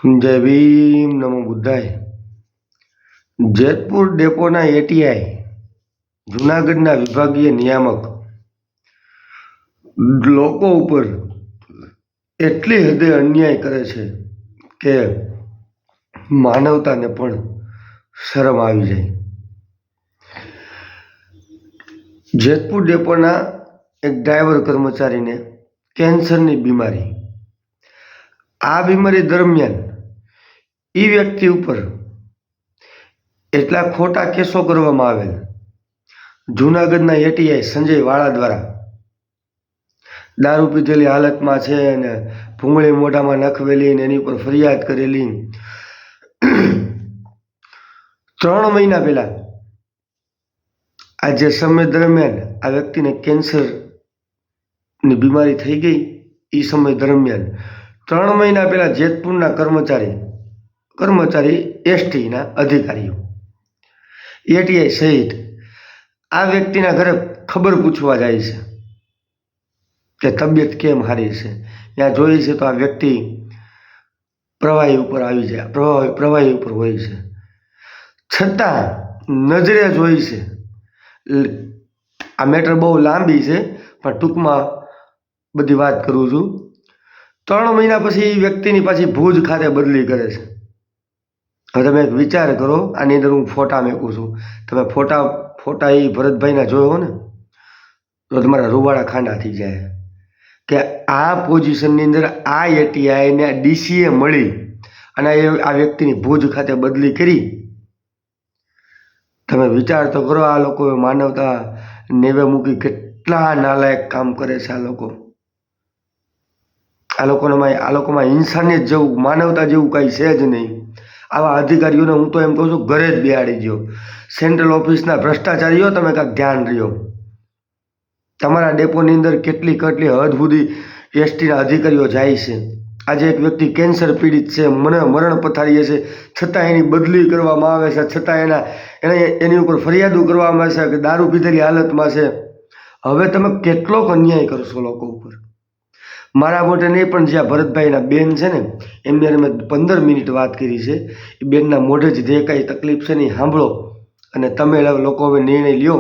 જય ભીમ નમો બુદ્ધાય. જેતપુર ડેપોના એટીઆઈ જૂનાગઢના વિભાગીય નિયામક લોકો ઉપર એટલી હદે અન્યાય કરે છે કે માનવતાને પણ શરમ આવી જાય. જેતપુર ડેપોના એક ડ્રાઈવર કર્મચારીને કેન્સરની બીમારી. આ બીમારી દરમિયાન એ વ્યક્તિ ઉપર એટલા ખોટા કેસો કરવામાં આવેલ. જૂનાગઢના એટીઆઈ સંજય વાળા દ્વારા દારૂ પીધેલી હાલતમાં છે અને ભૂંગળી મોઢામાં નખવેલી ને એની ઉપર ફરિયાદ કરેલી. 3 મહિના પહેલા આ જે સમય દરમિયાન આ વ્યક્તિને કેન્સરની બીમારી થઈ ગઈ. એ સમય દરમિયાન 3 મહિના પહેલા જેતપુરના કર્મચારી એસટીના અધિકારીઓ એટીઆઈ સહિત આ વ્યક્તિના ઘરે ખબર પૂછવા જાય છે કે તબિયત કેમ સારી છે. ત્યાં જોઈએ છે તો આ વ્યક્તિ પ્રવાહી ઉપર આવી જાય, પ્રવાહી ઉપર હોય છે. છતાં નજરે જોઈ છે. આ મેટર બહુ લાંબી છે પણ ટૂંકમાં બધી વાત કરું છું. 3 મહિના પછી એ વ્યક્તિની પાછી ભુજ ખાતે બદલી કરે છે. હવે તમે એક વિચાર કરો, આની અંદર હું ફોટા મેકું છું. તમે ફોટા એ ભરતભાઈના જોયો ને તો તમારા રૂવાડા ખાંડા થઈ જાય કે આ પોઝિશનની અંદર આ એટીઆઈને ડીસીએ મળી અને આ વ્યક્તિની ભુજ ખાતે બદલી કરી. તમે વિચાર તો કરો, આ લોકોએ માનવતા નેવે મૂકી કેટલા નાલાયક કામ કરે છે. આ લોકોમાં ઇન્સાનિયત જેવું, માનવતા જેવું કંઈ છે જ નહીં. આવા અધિકારીઓને હું તો એમ કહું છું ઘરે જ બેહાડી દો. સેન્ટ્રલ ઓફિસના ભ્રષ્ટાચારીઓ, તમે કાંઈક ધ્યાન રહ્યો. તમારા ડેપોની અંદર કેટલી હદ સુધી એસટીના અધિકારીઓ જાય છે. આજે એક વ્યક્તિ કેન્સર પીડિત છે, મરણ પથારીએ છે, છતાં એની બદલી કરવામાં આવે છે, છતાં એની ઉપર ફરિયાદો કરવામાં આવે છે કે દારૂ પીધેલી હાલતમાં છે. હવે તમે કેટલોક અન્યાય કરશો લોકો ઉપર. મારા માટે નહીં પણ જ્યાં ભરતભાઈના બેન છે ને એમની મેં 15 મિનિટ વાત કરી છે. એ બેનના મોઢે જ જે કાંઈ તકલીફ છે ને એ સાંભળો અને તમે લોકો હવે નિર્ણય લ્યો.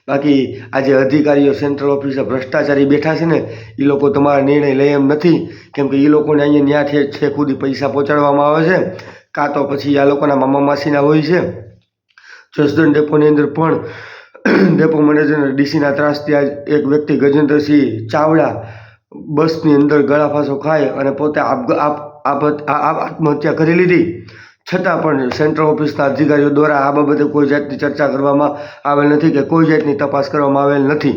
બાકી આજે અધિકારીઓ સેન્ટ્રલ ઓફિસે ભ્રષ્ટાચારી બેઠા છે ને એ લોકો તમારા નિર્ણય લે એમ નથી. કેમ કે એ લોકોને અહીંયા ન્યાથી છેક સુધી પૈસા પહોંચાડવામાં આવે છે, કાં તો પછી આ લોકોના મામા માસીના હોય છે. જસદણ ડેપોની અંદર પણ ડેપો મેનેજર ડીસીના ત્રાસથી આજ એક વ્યક્તિ ગજેન્દ્રસિંહ ચાવડા બસની અંદર ગળા ફાંસો ખાય અને પોતે આત્મહત્યા કરી લીધી. છતાં પણ સેન્ટ્રલ ઓફિસના અધિકારીઓ દ્વારા આ બાબતે કોઈ જાતની ચર્ચા કરવામાં આવેલ નથી કે કોઈ જાતની તપાસ કરવામાં આવેલ નથી.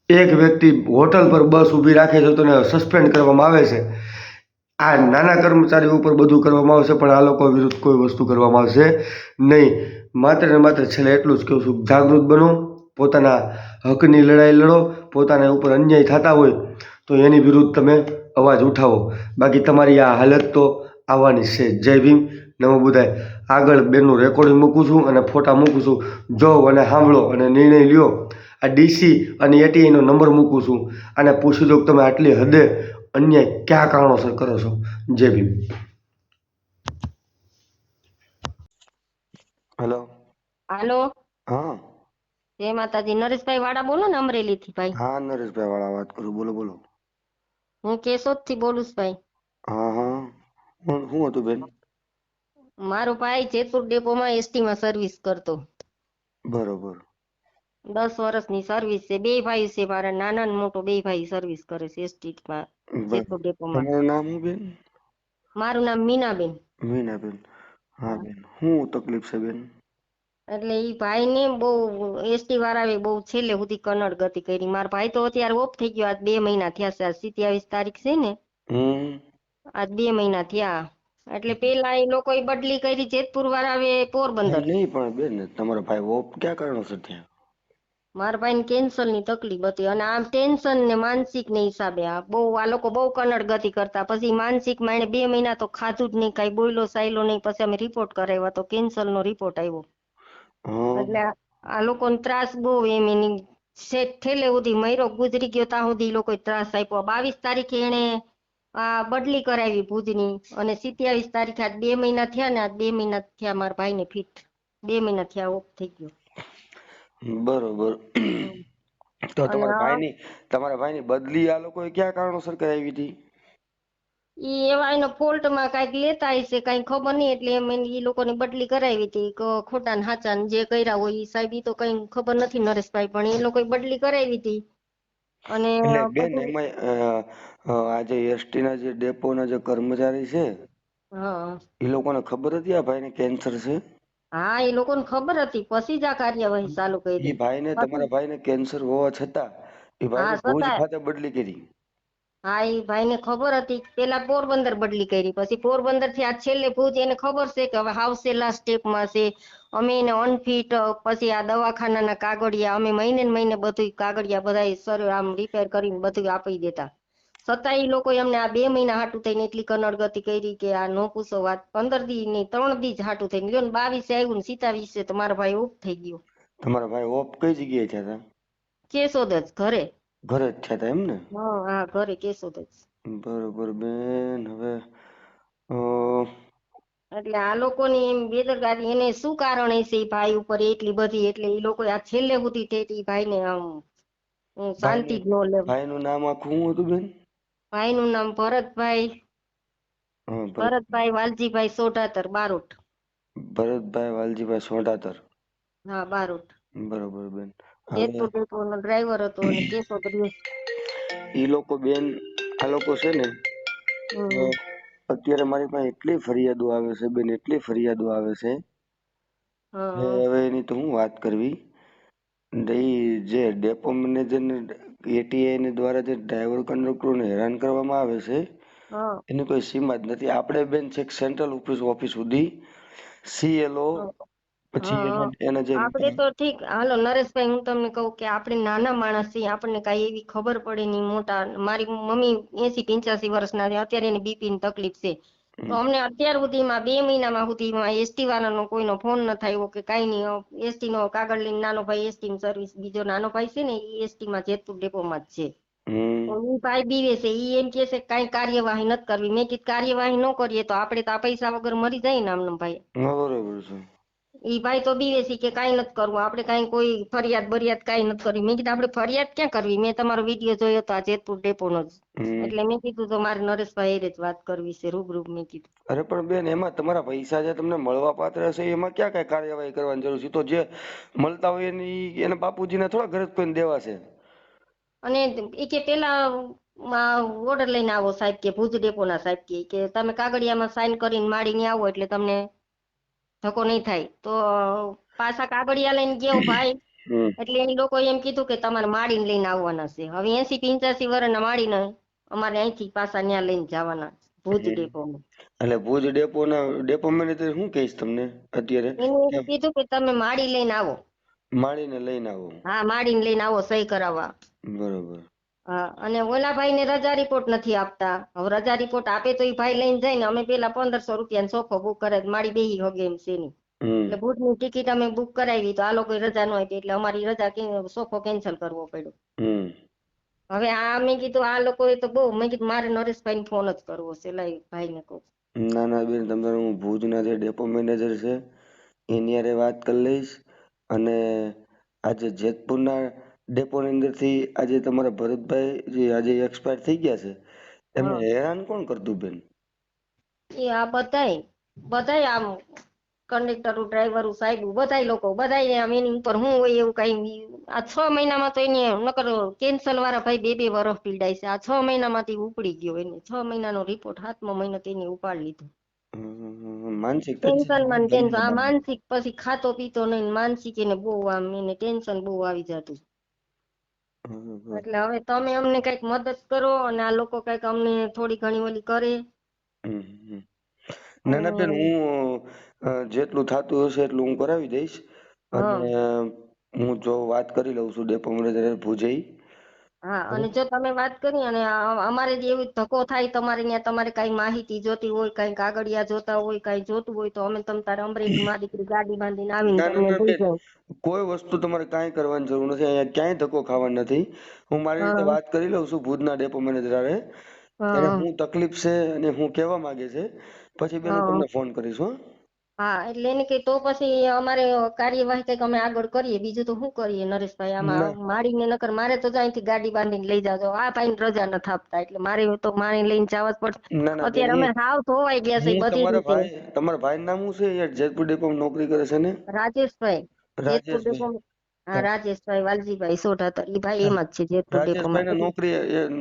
એક વ્યક્તિ હોટલ પર બસ ઊભી રાખે છે તો એને સસ્પેન્ડ કરવામાં આવે છે. આ નાના કર્મચારીઓ ઉપર બધું કરવામાં આવશે પણ આ લોકો વિરુદ્ધ કોઈ વસ્તુ કરવામાં આવશે નહીં. માત્ર ને માત્ર છેલ્લે એટલું જ કહું છું, જાગૃત બનો, પોતાના હકની લડાઈ લડો. પોતાના ઉપર અન્યાય થતા હોય તો એની વિરુદ્ધ તમે અવાજ ઉઠાવો. બાકી તમારી આ હાલત તો આવવાની છે. જય ભીમ, નમો બુદ્ધાય. આગળ બેનનું રેકોર્ડિંગ મૂકું છું અને ફોટા મૂકું છું. જોવો અને સાંભળો અને નિર્ણય લ્યો. આ ડીસી અને એટીઆઈનો નંબર મૂકું છું અને પૂછી દો કે તમે આટલી હદે અન્યાય કયા કારણોસર કરો છો. જય ભીમ. હેલો. હાલો, હા જય માતાજી. નરેશભાઈ વાળા બોલો ને, અમરેલી થી ભાઈ. હા નરેશભાઈ વાળા વાત કરું. બોલો બોલો. હું કેશોદ થી બોલું છું ભાઈ. હા શું હતું બેન? મારો ભાઈ જેતપુર ડેપોમાં એસટી માં સર્વિસ કરતો. બરોબર. 10 વર્ષની સર્વિસ છે. 2 ભાઈ છે મારા, નાના ને મોટો 2 ભાઈ સર્વિસ કરે છે એસટી માં, જેતપુર ડેપોમાં. તમારું નામ શું બેન? મારું નામ મીનાબેન. મીનાબેન. હા બેન, શું તકલીફ છે બેન? એટલે ઈ ભાઈ ને બહુ એસટી વાળાએ બહુ છેલ્લે સુધી કનડ ગતિ કરી. મારા ભાઈ તો અત્યારે ઓફ થઈ ગયો. આજ 2 મહિના થયા છે. આજ 27 તારીખ છે ને, આજ 2 મહિના થયા. એટલે પેલા એ લોકો બદલી કરી જેતપુર વાળા પોરબંદર. નહીં પણ બેન, તમારો ભાઈ ઓફ કયા કારણોસર થયા? મારા ભાઈ ને કેન્સર ની તકલીફ હતી અને આમ ટેન્શન ને માનસિક ને હિસાબે આ લોકો બહુ કનડ ગતિ કરતા. પછી માનસિક માં એને 2 મહિના તો ખાધું જ નહીં, કઈ બોયલો સાયલો નહીં. પછી અમે રિપોર્ટ કરાવ્યો તો કેન્સર નો રિપોર્ટ આવ્યો. એટલે આ લોકોને ત્રાસ બહુ એની છેલ્લે સુધી મહિરો ગુજરી ગયો ત્યાં સુધી લોકો ત્રાસ આપ્યો. 22 તારીખે એને આ બદલી કરાવી ભુજની અને 27 તારીખે આજ 2 મહિના થયા ને આજ 2 મહિના થયા મારા ભાઈને ફિટ 2 મહિના થયા ઓફ થઈ ગયો. બરોબર. હમ. તો અને તમારા ભાઈની બદલી આ લોકોએ કયા કારણોસર કરાવી હતી? ઈ એવા એનો ફોલ્ટમાં કાંઈક લેતા હશે કાંઈ ખબર નહીં એટલે એમ ઈ લોકોની બદલી કરાવી હતી ખોટા ને હાચા ને જે કર્યા હોય ઈ સાહેબ ઈ તો કઈ ખબર નથી નરેશભાઈ પણ એ લોકોએ બદલી કરાવી હતી અને એટલે બેન પછી એમાં આજે એસટી ના જે ડેપોના જે કર્મચારી છે હા એ લોકોને ખબર હતી આ ભાઈને કેન્સર છે? હા એ લોકોને ખબર હતી પછી જ આ કાર્યવાહી ચાલુ કરી પછી તમારા ભાઈને કેન્સર હોવા છતાં એ હા ભાઈને ભુજ છતાંય ખાતે બદલી કરી. હા એ ભાઈને ખબર હતી પેલા પોરબંદર બદલી કરી પછી પોરબંદર થી આ છેલ્લે ભુજ એને ખબર છે કે હવે હાવ છેલ્લા સ્ટેપમાં છે અમે એને અનફિટ પછી આ દવાખાનાના કાગળિયા અમે મહિને ને મહિને બધું કાગળિયા બધા સર આમ રિપેર કરીને બધું આપી દેતા છતાં એ લોકો અમને આ 2 મહિના હાટું થઈને એટલી કનડગતિ કરી કે આ નો પૂછો વાત 15 દી ની 3 દી જ હાટું થઈને લ્યો ને 22 આવ્યું ને 27 તો મારો ભાઈ ઓફ થઈ ગયો. તમારા ભાઈ ઓફ કઈ જગ્યાએ થયા હતા? કેશોદ જ ઘરે. ઘરે જ થયા હતા એમ ને? હા ઘરે કેશોદ જ. બરોબર બેન. હવે અ, એટલે આ લોકોની એમ બેદરકારી એને શું કારણ હશે એ ભાઈ ઉપર એટલી બધી એટલે એ લોકો આ છેલ્લે સુધી ટેટી ભાઈને આમ શાંતિ ભાઈનું જ ન લે. ભાઈનું નામ આખું શું હતું બેન? ભાઈનું નામ ભરતભાઈ હા, ભરતભાઈ વાલજીભાઈ સોઢાતર બારોટ. ભરતભાઈ વાલજીભાઈ સોઢાતર. હા બારોટ. બરોબર બેન. હવે જેતપુર ડેપો નો ડ્રાઈવર હતો અને કેશોદ રહ્યો. ઈ લોકો બેન આ લોકો છે ને હમ અત્યારે મારી પાસે એટલી ફરિયાદો આવે છે બેન એટલી ફરિયાદો આવે છે કે હા હવે એની તો હું વાત કરવી. ઈ જે ડેપો મેનેજર ને એટીઆઈ ને દ્વારા જે ડ્રાઈવર કંડક્ટરોને હેરાન કરવામાં આવે છે હા એની કોઈ સીમા જ નથી. આપણે બેન છેક સેન્ટ્રલ ઓફિસ સુધી સીએલઓ પછી હા એના જે આપડે તો ઠીક હાલો નરેશભાઈ હું તમને કહું કે આપણે નાના માણસ છીએ આપણને કઈ એવી ખબર પડે નહીં મોટા મારી મમ્મી 80-85 વર્ષના છે અત્યારે એને બીપી ની તકલીફ છે તો અમને અત્યાર સુધીમાં 2 મહિનામાં સુધીમાં એસટી વાળાનો કોઈનો ફોન ન થયો કે કઈ નહીં એસટી નો કાગળ લઈને નાનો ભાઈ એસટી ની સર્વિસ બીજો નાનો ભાઈ છે ને એ એસટી માં જેતપુર ડેપોમાં જ છે તો ઈ ભાઈ બીવે છે ઈ એમ કે છે કઈ કાર્યવાહી નથી કરવી મેં કીધું કાર્યવાહી ન કરીએ તો આપણે તો આ પૈસા વગર મરી જાય ને આમનો ભાઈ. બરોબર છે. ઈ ભાઈ તો બીવે છે કે કઈ નથી કરવું આપણે કઈ કોઈ ફરિયાદ બરિયાદ કઈ નથી કરવી મેં કીધું આપણે ફરિયાદ ક્યાં કરવી મેં તમારો વિડીયો જોયો હતો આ જેતપુર ડેપોનો જ એટલે મેં કીધું તો મારે નરેશભાઈ એ જ વાત કરવી છે રૂબરૂ મેં કીધું. અરે પણ બેન એમાં તમારા પૈસા જે તમને મળવા પાત્ર હશે એમાં ક્યાં કઈ કાર્યવાહી કરવાની જરૂર છે? તો જે મળતા હોય એના બાપુજીને થોડા ઘરે કોઈને દેવા છે? અને એ કે પેલા ઓર્ડર લઈને આવો સાહેબ કે ભુજ ડેપોના સાહેબ કે તમે કાગળિયામાં સાઈન કરીને માડીને આવો એટલે તમને ધક્કો નહીં થાય તો પાછા કાગળિયા લઈને ગયો ભાઈ હમ એટલે એ લોકો એમ કીધું કે તમારે માડીને લઈને આવવાના છે હવે 80-85 વર્ષના માડીને અમારે અહીંથી પાછા ન્યા લઈને જવાના ભુજ ડેપોમાં. એટલે ભુજ ડેપો મેનેજર શું કહીશ તમને અત્યારે એને એમ કેમ કીધું કે તમે માડી લઈને આવો. માળીને લઈને આવો? હા માડીને લઈને આવો સહી કરાવવા. બરોબર. હા અને ઓલા ભાઈ ને રજા રિપોર્ટ નથી આપતા હવે રજા રિપોર્ટ આપે તો એ ભાઈ લઈને જાય ને અમે પેલા 1500 રૂપિયા સોફો બુક કરે માડી બેહી હગે એમ છે નહીં હમ એટલે ભુજની ટિકિટ અમે બુક કરાવી તો આ લોકો રજા ન આપી એટલે અમારી રજા સોફો કેન્સલ કરવો પડ્યો. હમ હવે આ મેં કીધું આ લોકોએ તો બહુ મેં કીધું મારે નરેશભાઈને ફોન જ કરવો છે લાઈ ભાઈને કહું. ના ના બેન તમારે હું ભુજના જે ડેપો મેનેજર છે એની હારે વાત કરી લઈશ અને આજે જેતપુરના ડેપોની અંદરથી આજે તમારા ભરતભાઈ જે આજે એક્સપાયર થઈ ગયા છે એમને હા હેરાન કોણ કરતું બેન? એ આ બધાય આમ કંડક્ટરો ડ્રાઈવરો સાહેબ બધાય લોકો બધાય આમ એની ઉપર હું હોય એવું કઈ આ 6 મહિનામાં તો એને નકર કેન્સલ વાળા ભાઈ 2-2 વર્ષ પીડાય છે આ 6 મહિનામાંથી ઉપડી ગયો એને 6 મહિનાનો રિપોર્ટ 7મો મહિનો તેને ઉપાડી લીધો. માનસિક ટેન્શન પરિસ્થિતિ માં ટેન્શન આ દરમિયાન માનસિક પછી ખાતો પીતો નહીં માનસિક એને બહુ આમ એને ટેન્શન બહુ આવી જતું એટલે હવે તમે અમને કઈક મદદ કરો અને આ લોકો કઈક અમને થોડી ઘણી ઓલી કરે. ના અને ના બેન હું જેટલું થતું હશે એટલું હું કરાવી દઈશ અને હા હું જો વાત કરી લઉં છું ડેપો મેનેજર ભુજઈ. હા અને જો તમે વાત કરી અને અમારે જે એવું ધક્કો થાય તમારે ત્યાં તમારે કઈ માહિતી જોતી હોય કઈ કાગળિયા જોતા હોય કઈ જોતું હોય તો અમે તમ તારે અમરેલી માં દીકરી ગાડી બાંધીને આવીને ના ના તમને ના દઈ બેન જાય. કોઈ વસ્તુ તમારે કાંઈ કરવાની જરૂર નથી અહીંયા ક્યાંય ધક્કો ખાવાનો નથી. હું મારી રીતે હા વાત કરી લઉં છું ભુજના ડેપો મેનેજર હારે એને હા શું તકલીફ છે અને શું કહેવા માંગે છે, પછી બેન હું હા તમને ફોન કરીશ હો. હા એટલે એને કે તો પછી અમારે કાર્યવાહી કઈક અમે આગળ કરીએ, બીજું તો શું કરીએ નરેશભાઈ, ના આમાં મારીને નકર મારે તો અહીંથી ગાડી બાંધીને લઈ જાજો, આ ભાઈ રજા નથી આપતા એટલે મારે તો મારે લઈને જવા જ પડશે. ના ના બેન, અત્યારે અમે હાવ ધોવાઈ ગયા છે બધી રીતે. તમારા ભાઈ નામ શું છે યાર, જેતપુર ડેપોમાં નોકરી કરે છે ને? રાજેશભાઈ, જેતપુર રાજેશભાઈ. ડેપો. હા રાજેશભાઈ વાલજીભાઈ સોઢા, એ ભાઈ એમ જ છે જેતપુર રાજેશભાઈ ને ડેપોમાં.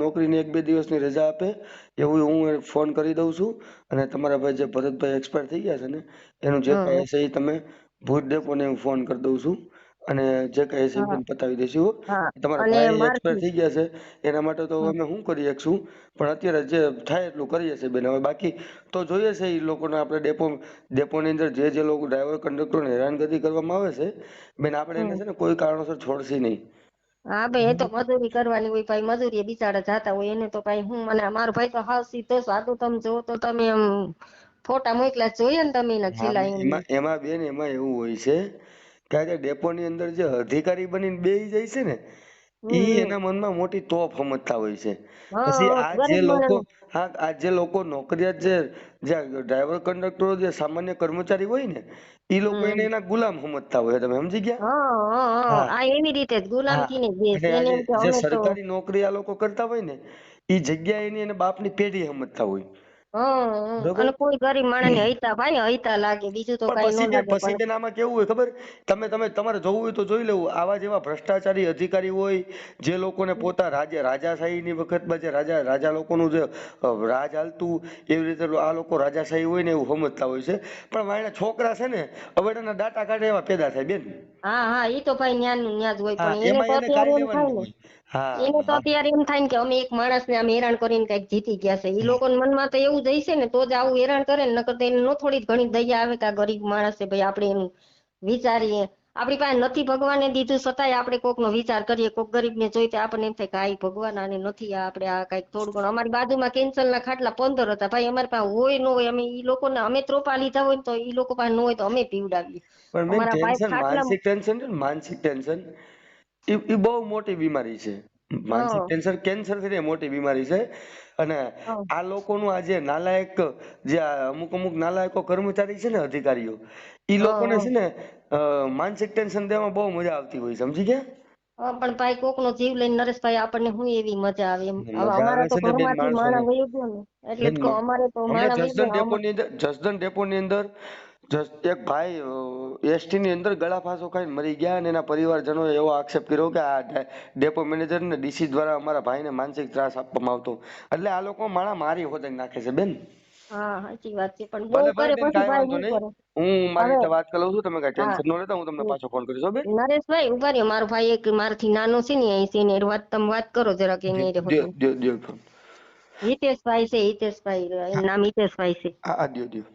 નોકરીની 1-2 દિવસની રજા આપે એવું હું એને ફોન કરી દઉં છું. અને તમારા ભાઈ જે ભરતભાઈ એક્સપાયર થઈ ગયા છે ને, એનું જે હા કાંઈ હશે એ તમે ભુજ ડેપોને હું ફોન કરી દઉં છું. અને જે કાંઈ હશે એ હા બેન પતાવી દઈશું હો. હા તમારા અને ભાઈ એક્સપાયર મારથી થઈ ગયા છે એના માટે તો હા અમે શું કરી શકશું, પણ અત્યારે જે થાય એટલું કરીએ છીએ બેન. હવે બાકી તો જોઈએ છે એ લોકોને આપણે ડેપોની અંદર જે લોકો ડ્રાઈવર કંડક્ટરોને હેરાનગતિ કરવામાં આવે છે બેન, આપણે એને હમ. છે ને કોઈ કારણોસર છોડશી નહીં. હા ભાઈ, એ તો મજૂરી કરવાની હોય ભાઈ, મજૂરી બિચારા જાતા હોય એને તો ભાઈ હું, મને મારો ભાઈ તો હાવ સીધો સાધો, તમે જો તો તમે એમ ફોટા મોકલા જોઈએ ને તમે એના હા છેલ્લા એમ. એમાં બેન, એમાં એવું હોય છે કે આજે ડેપોની અંદર જે અધિકારી બનીને બેસી જાય છે ને, ઈ હમ એના મનમાં મોટી તોપ સમજતા હોય છે. પછી હા આ જે ગરીબ લોકો, માણસ. હા આ જે લોકો નોકરિયાત જે ડ્રાઈવર કંડક્ટરો જે સામાન્ય કર્મચારી હોય ને, ઈ લોકો એને હમ એના ગુલામ સમજતા હોય. તમે સમજી ગયા? હા હા હા, હા આ એવી રીતે જ હા, ગુલામથી ને દેશ અને એને આજે એમ કે જે અમે તો. સરકારી નોકરી આ લોકો કરતા હોય ને, ઈ જગ્યા એની એને બાપની પેઢી સમજતા હોય. અને બરોબર. કોઈ ગરીબ માણસ ને હૈતા ભાઈ હૈતા લાગે, બીજું તો પણ કઈ ન લાગે પછી પણ. બેન આમાં કેવું હોય ખબર, તમારે જોવું હોય તો જોઈ લેવું. આવા જેવા ભ્રષ્ટાચારી અધિકારી હોય, જે લોકોને પોતા રાજાશાહીની વખતમાં જે રાજા લોકોનું જે રાજ હાલતું, એવી રીતે આ લોકો રાજાશાહી હોય ને એવું સમજતા હોય છે. પણ મારા છોકરા છે ને, અવેડાના દાટા કાઢે એવા પેદા થાય બેન. હા હા, ઈ તો ભાઈ ન્યા નું ન્યા જ હોય, હા પણ એને એમાં તો અત્યારે કાંઈ એમ લેવાનું થાય ન ને, હોય. હા એને તો હા અત્યારે એમ થાય ને કે અમે એક માણસને આમ હેરાન કરીને કઈક જીતી ગયા છે. ઈ લોકોના મનમાં તો એવું જ હશે ને, તો જ આવું હેરાન કરે ને, નકર તો એને નો થોડી ઘણી દયા આવે કે આ ગરીબ માણસ છે ભાઈ, આપણે એનું વિચારીએ. આપણી પાસે નથી ભગવાને દીધું છતાંય આપણે કોકનો વિચાર કરીએ, કોક ગરીબને જોઈ તો આપણને એમ થાય કે આ ભગવાન આને નથી, આપણે આ કઈક થોડું ઘણું. અમારી બાજુમાં કેન્સરના ખાટલા 15 હતા ભાઈ, અમારી પાસે હોય ન હોય, અમે ઈ લોકોને અમે ત્રોપા લીધા હોય ને તો ઈ લોકો પાસે ન હોય તો અમે પીવડાવીએ. પણ બેન, અમારા ભાઈ ટેન્શન, ખાટલા. માનસિક ટેન્શન છે ને, માનસિક ટેન્શન એ બહુ મોટી બીમારી છે. માનસિક હા ટેન્શન કેન્સર થી મોટી બીમારી છે. અને હા આ લોકોનું આજે નાલાયક, જે અમુક નાલાયકો કર્મચારી છે ને, અધિકારીઓ, ઈ લોકોને હા છે ને માનસિક ટેન્શન દેવામાં બહુ મજા આવતી હોય. સમજી ગયા? હા, પણ ભાઈ કોક નો જીવ લઈને નરેશભાઈ આપણને શું એવી મજા આવે એમ. હવે મજા આવે અમારા તો છે ને બેન ઘરમાંથી માણસોને. માણા વહી ગયો ને, એટલે બેન જ કહું અમારે તો હમણાં માણા વહી જસદન ગયા ડેપોની અંદર, એક ભાઈ એસટી ની અંદર ગળા ફાંસો ખાઈને મરી ગયા, અને એના પરિવારજનોએ એવો આક્ષેપ કર્યો કે આ ડેપો મેનેજર ને ડીસી દ્વારા અમારા ભાઈને માનસિક ત્રાસ આપવામાં આવતો. એટલે આ લોકો માણા મારી હોદે નાખે છે બેન. હા સાચી વાત છે, પણ બહુ ભલે ભલે કરે બેન, પછી કાંઈ ભાઈ વાંધો શું નહીં. કરે. હું મારી હવે રીતે વાત કરી લઉં છું. તમે કાંઈ હા ટેન્શન ન લેતા, હું તમને પાછો ફોન કરીશ હો બેન. નરેશભાઈ ઉભા રહ્યો, મારો ભાઈ એક મારાથી નાનો છે ને અહીં સિનિયર, વાત તમે વાત કરો જરાક એની રે હોતું. દ્યો ફોન. હિતેશભાઈ છે, હિતેશભાઈ એનું નામ હિતેશભાઈ છે. હા દ્યો.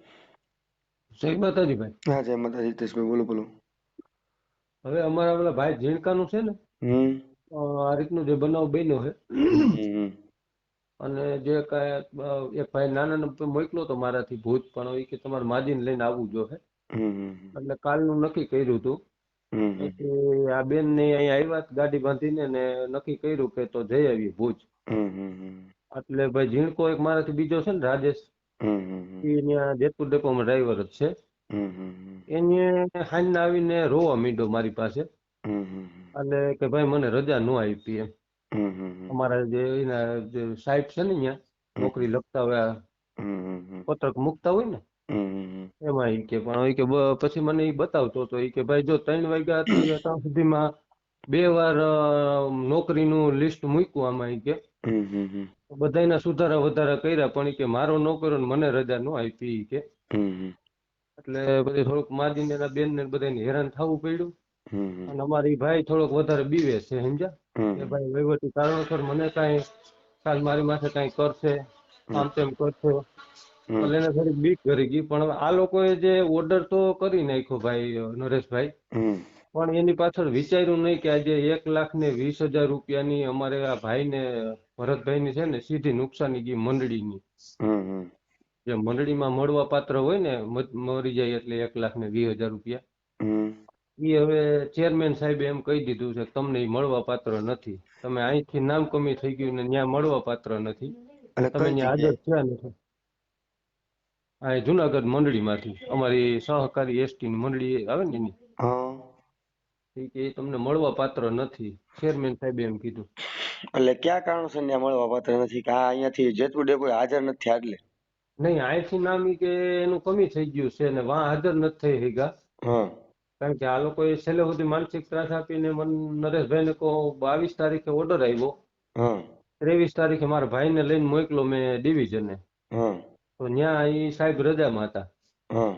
જય માતાજી ભાઈ. હા જય માતાજી. હિતેશભાઈ બોલો બોલો. હવે અમારા પેલા ભાઈ ઝીણકાનું છે ને, હમ આ રીતનું જે બનાવ બન્યો છે, હમ અને જે કાંઈ એક ભાઈ નાના મોકલો તો મારાથી ભૂત, પણ એ કે તમારે માજીને લઈને આવવું જોઈએ. હમ એટલે કાલનું નક્કી કર્યું હતું. હમ પછી આ બેન ને અહીંયા આવ્યા ગાડી બાંધીને, ને નક્કી કર્યું કે તો જઈ આવીએ ભુજ. હમ એટલે ભાઈ ઝીણકો એક મારાથી બીજો છે ને, રાજેશ, હમ એ ત્યાં જેતપુર ડેપોમાં ડ્રાઈવર જ છે. હમ એને હાંજના આવીને રોવા માંડ્યો મારી પાસે. એટલે કે ભાઈ મને રજા ન આપી એમ. અમારા જે એના જે સાહેબ છે ને, અહીંયા નોકરી લખતા હોય, પત્રક મૂકતા હોય ને, એમાં ઈ કે, પણ ઈ કે પછી મને ઈ બતાવતો હતો. ઈ કે ભાઈ જો 3 વાગ્યાથી અત્યાર સુધીમાં 2 વાર નોકરીનું લિસ્ટ મૂક્યું આમાં. ઈ કે બધાયના સુધારા વધારા કર્યા, પણ ઈ કે મારો ન કર્યો ને મને રજા ન આપી. ઈ કે એટલે પછી થોડુંક માજીને એના બેન ને બધાને હેરાન થવું પડ્યું. અને અમારી ભાઈ થોડોક વધારે બીવે છે, સમજ્યા? કે ભાઈ વહીવટી કારણોસર મને કાંઈ કાલ મારી માથે કાંઈ કરશે, આમ તેમ કરશે. એટલે એને થોડીક બીક કરી ગઈ. પણ હવે આ લોકોએ જે ઓર્ડર તો કરી નાખ્યો ભાઈ નરેશભાઈ, પણ એની પાછળ વિચાર્યું નહીં કે આજે 1,20,000 રૂપિયાની અમારે આ ભાઈને, ભરતભાઈની છે ને, સીધી નુકસાની ગઈ મંડળીની. જે મંડળીમાં મળવા પાત્ર હોય ને, મરી જાય એટલે 1,20,000 રૂપિયા, એ હવે ચેરમેન સાહેબે એમ કહી દીધું છે કે તમને એ મળવા પાત્ર નથી. તમે અહીંથી નામ કમી થઈ ગયું ને ત્યાં મળવા પાત્ર નથી. એટલે તમે કઈ ત્યાં હાજર જગ્યાએ? થયા નથી. આ જુનાગઢ મંડળીમાંથી અમારી સહકારી એસટી ની મંડળી આવે ને એની હા, ઈ કે ઈ તમને મળવા પાત્ર નથી, ચેરમેન સાહેબે એમ કીધું. એટલે કયા કારણોસર ત્યાં મળવા પાત્ર નથી કે આ અહીંયાથી જેતપુર ડેપો હાજર નથી થયા એટલે? નહીં, અહીંથી નામ ઈ કે એનું કમી થઈ ગયું છે ને વાં હાજર નથી થઈ શક્યા. હા, કારણ કે આ લોકોએ છેલ્લે સુધી માનસિક ત્રાસ આપીને નરેશભાઈને કહો 22 તારીખે ઓર્ડર આવ્યો, હા, 23 તારીખે મારા ભાઈને લઈને મોકલો મેં ડિવિઝને. હા, તો ન્યા ઈ સાહેબ રજામાં હતા. હા,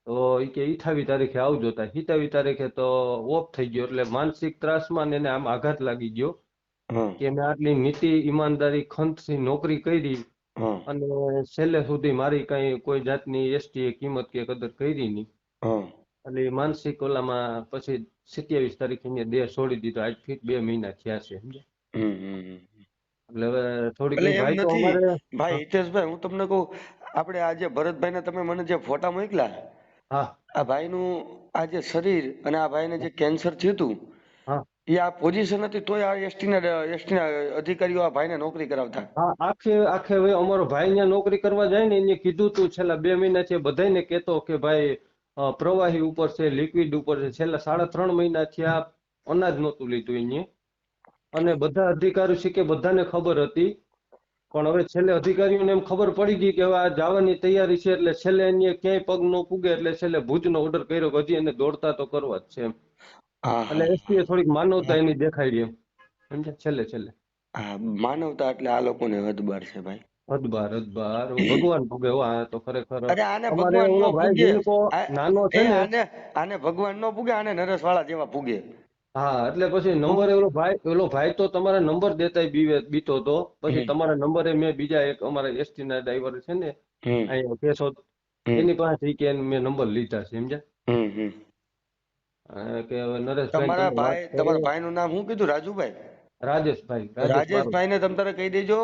તો ઈ કે 28 તારીખે આવજો. તા 27 તારીખે તો ઓફ થઈ ગયો, એટલે માનસિક ત્રાસમાં ને એને આમ આઘાત લાગી ગયો હા, કે મેં આટલી નીતિ ઈમાનદારી ખંતથી નોકરી કરી હા, અને છેલ્લે સુધી મારી કઈ કોઈ જાતની એસટી કિંમત કે કદર કરી નહીં. હા. એટલે ઈ માનસિક ઓલામાં પછી 27 તારીખે એને દેહ છોડી દીધો. આજથી 2 મહિના થયા છે, સમજ્યા? હમ, હમ. એટલે હવે થોડીક એટલે ઈ એમ ભાઈ તો નથી અમારે. ભાઈ હા હિતેશભાઈ, હું તમને કહું, આપણે આજે ભરતભાઈને તમે મને જે ફોટા મોકલા, હા આ ભાઈનું આ જે શરીર અને આ ભાઈને જે કેન્સર થયું હતું, હા એ આ પોઝિશન હતી તોય આ એસટીના અધિકારીઓ આ ભાઈને નોકરી કરાવતા. હા, આખે આખે હવે અમારો ભાઈ ત્યાં નોકરી કરવા જાય ને એને કીધું તું છેલ્લા 2 મહિના છે બધાને કહેતો કે ભાઈ પ્રવાહી ઉપર છે, લિક્વિડ ઉપર છે. છેલ્લા 3.5 મહિના થયા અનાજ નહોતું લીધું એને. અને બધા અધિકારીઓ છે કે બધાને ખબર હતી, પણ હવે છેલ્લે અધિકારીઓને એમ ખબર પડી ગઈ કે હવે આ જવાની તૈયારી છે, એટલે છેલ્લે એને ક્યાંય પગ ન પૂગે એટલે છેલ્લે ભુજનો ઓર્ડર કર્યો કે હજી એને દોડતા તો કરવા જ છે એમ. હા, એટલે હા, એસપીએ થોડીક માનવતા એની દેખાડી એમ, સમજ્યા? છેલ્લે છેલ્લે હા. માનવતા એટલે આ લોકોને હદબાર છે ભાઈ. અદબાર અદબાર ભગવાન ભોગે હો. આ તો ખરેખર અરે આને અમારે ભગવાન ઓલો નો ભાઈ પૂગે. જીનકો નાનો છે ને. આને ભગવાન નો પૂગે, આને નરેશવાળા જેવા પૂગે. હા, એટલે પછી તો નંબરે ઓલો ભાઈ તો તમારા નંબર દેતા બીતો હતો. પછી હમ, તમારા નંબરે મેં બીજા એક અમારા એસટી ના ડ્રાઈવર છે ને હમ, અહીંયા કેશોદ, હમ, એની પાસેથી કે મેં નંબર લીધા છે, સમજ્યા? હમ, હમ. કે હવે નરેશભાઈ તમે વાત તમારા કરી. ભાઈનું નામ શું કીધું? રાજુભાઈ? રાજેશ બારોટ. રાજેશભાઈને તમે તારે કહી દેજો,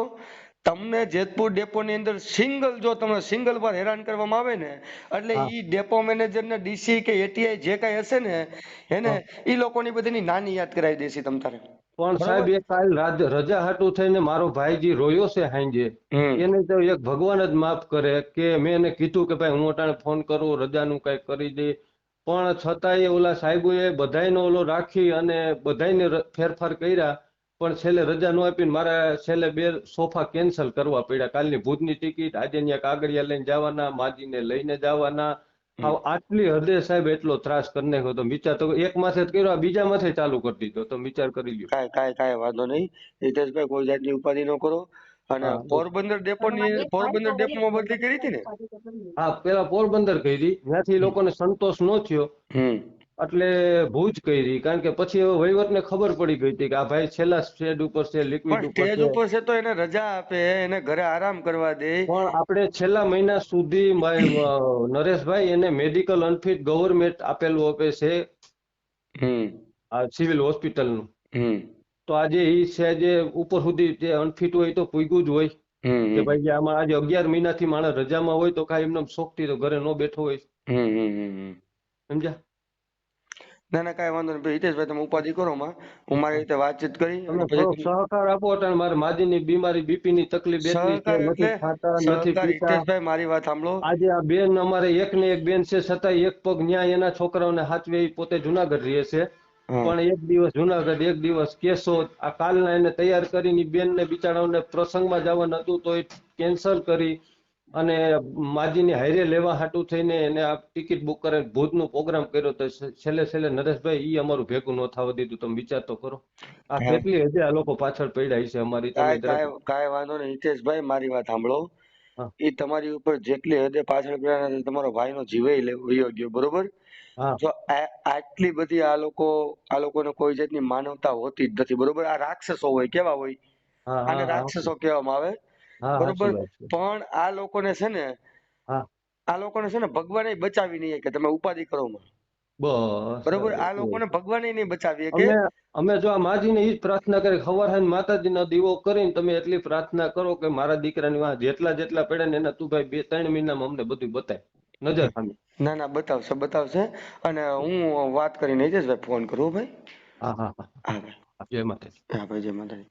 તમને જેતપુર ડેપોની અંદર જો તમે સિંગલ વાર હેરાન કરવામાં આવે ને, એટલે હા ઈ ડેપો મેનેજર ને ડીસી કે એટીઆઈ જે કઈ હશે ને એને હા. ઈ લોકોની બધીની નાની યાદ કરાવી દેશે તમ તારે. પણ બરોબર. સાહેબ એ કાલ રજા હાટું થઈને મારો ભાઈ જે રોયો છે હાંજે, હમ, એને તો એક ભગવાન જ માફ કરે કે મેં એને કીધું કે ભાઈ હું અટાણે ફોન કરું, રજાનું કઈ કરી દે. પણ છતાંય ઓલા સાહેબોએ બધાયનો ઓલો રાખી અને બધાયને ફેરફાર કર્યા. પણ છેલ્લે રજા ન આપીને મારે છેલ્લે 2 સોફા કેન્સલ કરવા પડ્યા. કાલની ભુજની ટિકિટ, આજે ત્યાં કાગળિયા લઈને જવાના, માજીને લઈને જવાના. હમ. આટલી હદે સાહેબ એટલો ત્રાસ કરી નાખ્યો. તો વિચાર તો એક માથે જ કર્યો, બીજા માથે ચાલુ કરી દીધો. તો વિચાર કરી લ્યો. કાંઈ વાંધો નહીં હિતેશભાઈ, કોઈ જાતની ઉપાધિ ન કરો. અને હા બસ. પોરબંદર ડેપોમાં બદલી કરી હતી ને? હા, પેલા પોરબંદર કરી, ત્યાંથી એ લોકોને સંતોષ ન થયો હમ. એટલે ભુજ કરી. કારણ કે પછી હવે વહીવટને ખબર પડી ગઈ હતી કે આ ભાઈ છેલ્લા સ્ટેજ ઉપર છે, પણ લિક્વિડ ઉપર સ્ટેજ છે. ઉપર છે તો એને રજા આપે, એને ઘરે આરામ કરવા દે. પણ આપણે છેલ્લા મહિના સુધી નરેશભાઈ એને મેડિકલ અનફિટ ગવર્મેન્ટ આપેલું આપે છે હમ, આ સિવિલ હોસ્પિટલનું. હમ, તો આજે ઈ છે જે ઉપર સુધી જે અનફિટ હોય તો પૂગ્યું જ હોય કે હમ, ભાઈ જે આમાં આજે 11 મહિનાથી માણસ રજામાં હોય તો કાંઈ એમને શોખથી તો ઘરે ન બેઠો હોય, હમ. સમજ્યા? ના ના, કાંઈ વાંધો નહીં હિતેશભાઈ, તમે ઉપાધિ કરો માં. હું મારી રીતે વાતચીત કરી અને તમે પછી થોડોક સહકાર આપો. એટલે મારે માજીની બીમારી, બીપી ની તકલીફ એટલી છે, સહકાર નથી એટલે ખાતા નથી સહકાર પીતા. હિતેશભાઈ, મારી વાત સાંભળો. આજે આ બેન અમારે એક ને એક બેન છે, છતાંય એક પગ ન્યાય એના છોકરાઓને હાચવે. ઈ પોતે જુનાગઢ રહે છે, હા, પણ એક દિવસ જુનાગઢ, એક દિવસ કેશોદ. આ કાલના એને તૈયાર કરીને બેનને બિચારાઓને પ્રસંગમાં જવાનું હતું તો એ કેન્સલ કરી અને માજીની હારે લેવા હાટું થઈને એને આ ટિકિટ બુક કરે ભુજનો પ્રોગ્રામ કર્યો. તો છેલ્લે નરેશભાઈ ઈ અમારું ભેગું ન થવા દીધું. તમે વિચાર તો કરો આ કાંઈ કેટલી હદે આ લોકો પાછળ પડ્યા છે અમારી. તમે જરાક. કાંઈ વાંધો નહીં હિતેશભાઈ, મારી વાત સાંભળો. હા એ તમારી ઉપર જેટલી હદે પાછળ પડ્યા ને તમારો ભાઈનો જીવે વયો ગયો, બરોબર. હા જો આટલી બધી આ લોકોને કોઈ જાતની માનવતા હોતી જ નથી, બરોબર. આ રાક્ષસો હોય, કેવા હોય? હા આને હા હા રાક્ષસો કહેવામાં આવે, હા બરોબર. સાચી વાત છે. પણ હા આ લોકોને છે ને ભગવાને બચાવી નહીં કે તમે ઉપાધિ કરો માં, બસ બરોબર. બસ આ એટલું લોકોને જ. ભગવાને નહીં બચાવી કે. અમે અમે જો આ માજીને ઈ જ પ્રાર્થના કરી, સવાર સાંજ માતાજીનો દીવો કરીને તમે એટલી પ્રાર્થના કરો કે મારા દીકરાની વાં જેટલા પડ્યા ને એના તું ભાઈ 2-3 મહિનામાં અમને બધું બતાય નજર સામે. ના ના, બતાવશે. અને હું વાત કરીને હિતેશભાઈ ફોન કરું, ભાઈ. હા હા હા હા ભાઈ. હા, જય માતાજી. હા ભાઈ, જય માતાજી.